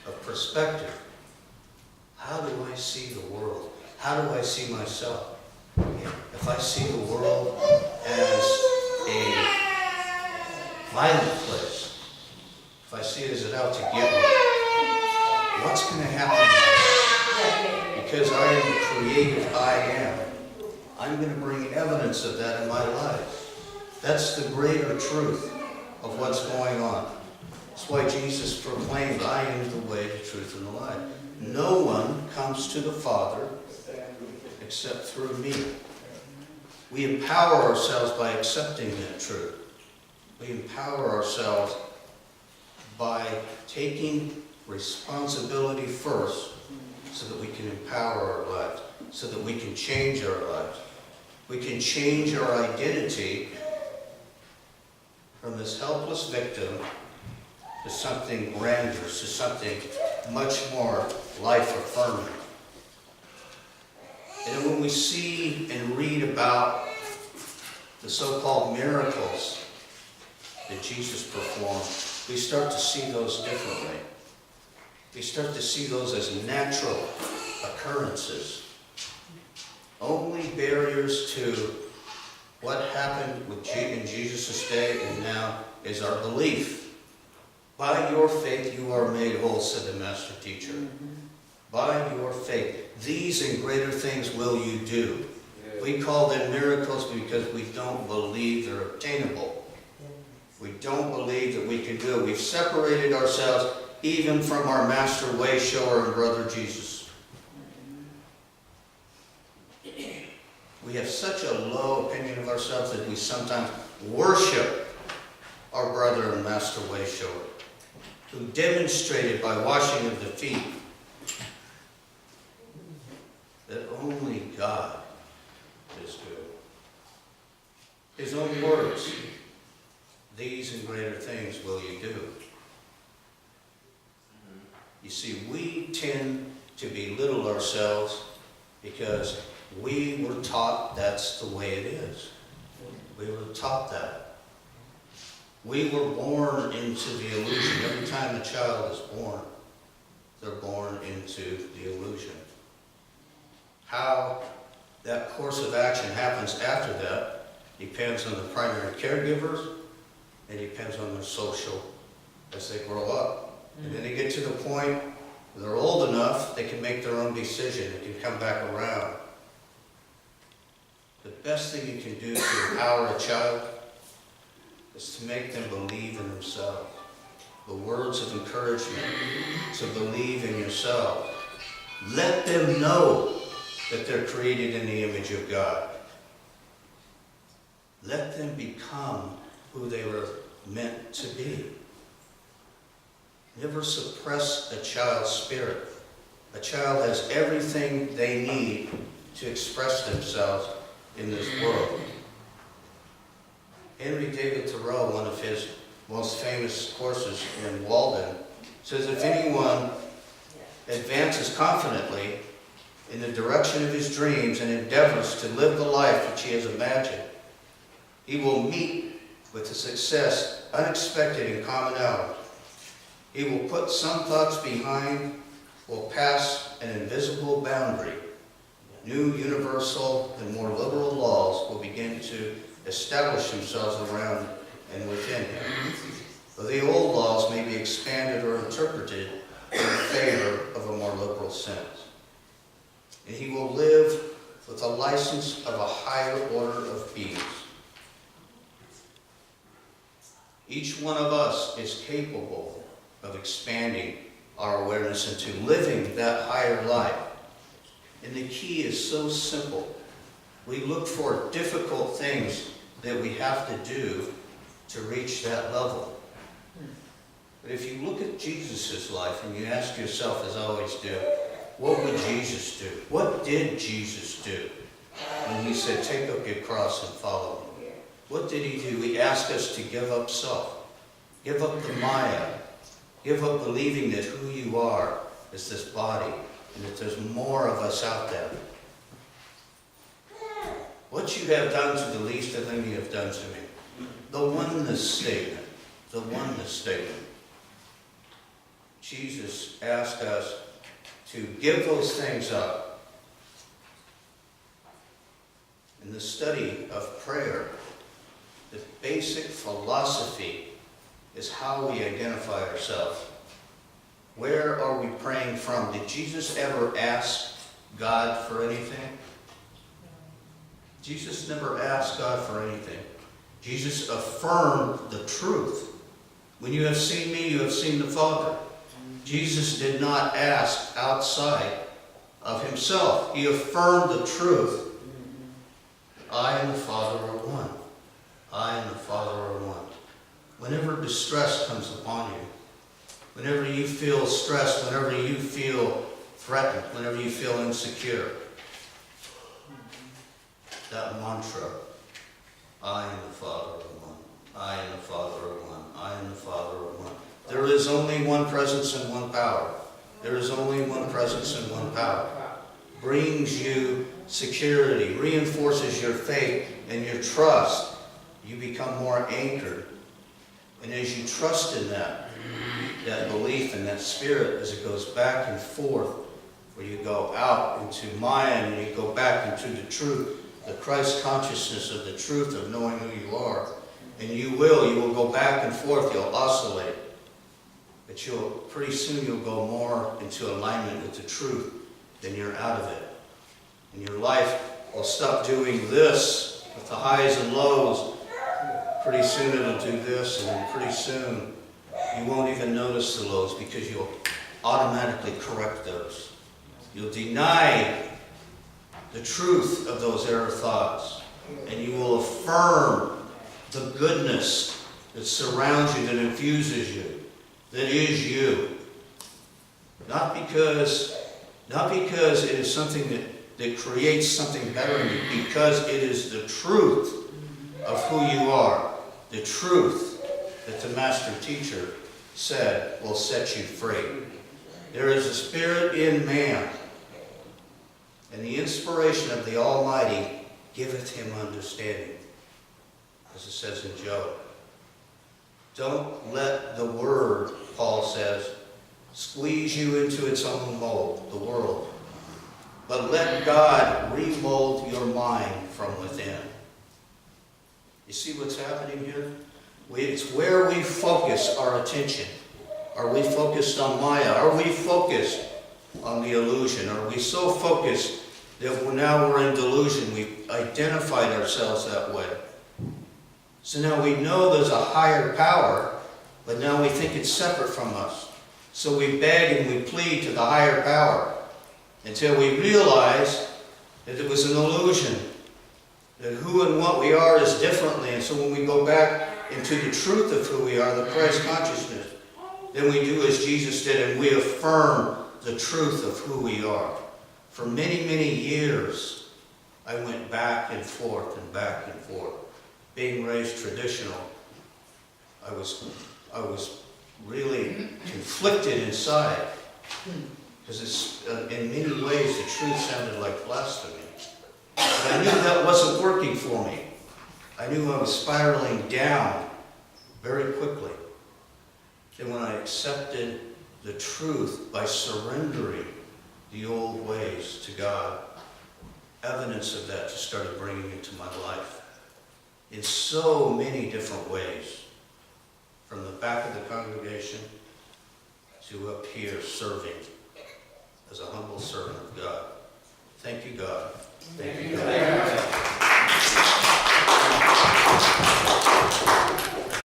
of perspective. How do I see the world? How do I see myself? If I see the world as a violent place, if I see it as an out to get me, what's going to happen? Because I am the creative I am, I'm going to bring evidence of that in my life. That's the greater truth of what's going on. That's why Jesus proclaimed, I am the way, the truth, and the life. No one comes to the Father except through me. We empower ourselves by accepting that truth. We empower ourselves by taking responsibility first so that we can empower our lives, so that we can change our lives. We can change our identity from this helpless victim to something grander, to something much more life-affirming. And when we see and read about the so-called miracles that Jesus performed, we start to see those differently. We start to see those as natural occurrences. Only barriers to what happened in Jesus' day and now is our belief. By your faith you are made whole, said the Master Teacher. By your faith, these and greater things will you do. We call them miracles because we don't believe they're obtainable. We don't believe that we can do it. We've separated ourselves even from our Master Way Shower and Brother Jesus. We have such a low opinion of ourselves that we sometimes worship our brother and Master Way Shower, who demonstrated by washing of the feet that only God is good. His own words, these and greater things will you do. You see, we tend to belittle ourselves because we were taught that's the way it is. We were taught that. We were born into the illusion. Every time a child is born, they're born into the illusion. How that course of action happens after that depends on the primary caregivers and depends on their social as they grow up. And then they get to the point where they're old enough, they can make their own decision. They can come back around. The best thing you can do to empower a child is to make them believe in themselves. The words of encouragement, to believe in yourself. Let them know that they're created in the image of God. Let them become who they were meant to be. Never suppress a child's spirit. A child has everything they need to express themselves in this world. Henry David Thoreau, one of his most famous courses in Walden, says if anyone advances confidently in the direction of his dreams and endeavors to live the life which he has imagined, he will meet with a success unexpected in commonality. He will put some thoughts behind, will pass an invisible boundary. New, universal, and more liberal laws will begin to establish themselves around and within him. But the old laws may be expanded or interpreted in favor of a more liberal sense. And he will live with the license of a higher order of beings. Each one of us is capable of expanding our awareness into living that higher life. And the key is so simple. We look for difficult things that we have to do to reach that level. But if you look at Jesus' life and you ask yourself, as I always do, what would Jesus do? What did Jesus do when he said, take up your cross and follow me? What did he do? He asked us to give up self. Give up the Maya. Give up believing that who you are is this body and that there's more of us out there. What you have done to the least of them you have done to me. The oneness statement. The oneness statement. Jesus asked us to give those things up. In the study of prayer, the basic philosophy is how we identify ourselves. Where are we praying from? Did Jesus ever ask God for anything? Jesus never asked God for anything. Jesus affirmed the truth. When you have seen me, you have seen the Father. Jesus did not ask outside of himself. He affirmed the truth. I and the Father are one. I and the Father are one. Whenever distress comes upon you, whenever you feel stressed, whenever you feel threatened, whenever you feel insecure, that mantra, I and the Father are one. I and the Father are one. I and the Father are one. There is only one presence and one power. There is only one presence and one power. Brings you security, reinforces your faith and your trust. You become more anchored. And as you trust in that belief and that spirit, as it goes back and forth, where you go out into Maya and you go back into the truth, the Christ consciousness of the truth of knowing who you are. And you will go back and forth, you'll oscillate. But pretty soon you'll go more into alignment with the truth than you're out of it. And your life will stop doing this with the highs and lows. Pretty soon it'll do this, and then pretty soon you won't even notice the lows because you'll automatically correct those. You'll deny the truth of those error thoughts, and you will affirm the goodness that surrounds you, that infuses you, that is you. Not because it is something that creates something better in you, because it is the truth of who you are, the truth that the master teacher said will set you free. There is a spirit in man, and the inspiration of the Almighty giveth him understanding, as it says in Job. Don't let the word, Paul says, squeeze you into its own mold, the world. But let God remold your mind from within. You see what's happening here? It's where we focus our attention. Are we focused on Maya? Are we focused on the illusion? Are we so focused that now we're in delusion? We've identified ourselves that way. So now we know there's a higher power, but now we think it's separate from us. So we beg and we plead to the higher power until we realize that it was an illusion, that who and what we are is differently. And so when we go back into the truth of who we are, the Christ consciousness, then we do as Jesus did, and we affirm the truth of who we are. For many, many years, I went back and forth and back and forth. Being raised traditional, I was really conflicted inside, because it's in many ways the truth sounded like blasphemy. But I knew that wasn't working for me. I knew I was spiraling down very quickly. And when I accepted the truth by surrendering the old ways to God, evidence of that just started bringing into my life in so many different ways, from the back of the congregation to up here serving as a humble servant of God. Thank you, God. Thank you.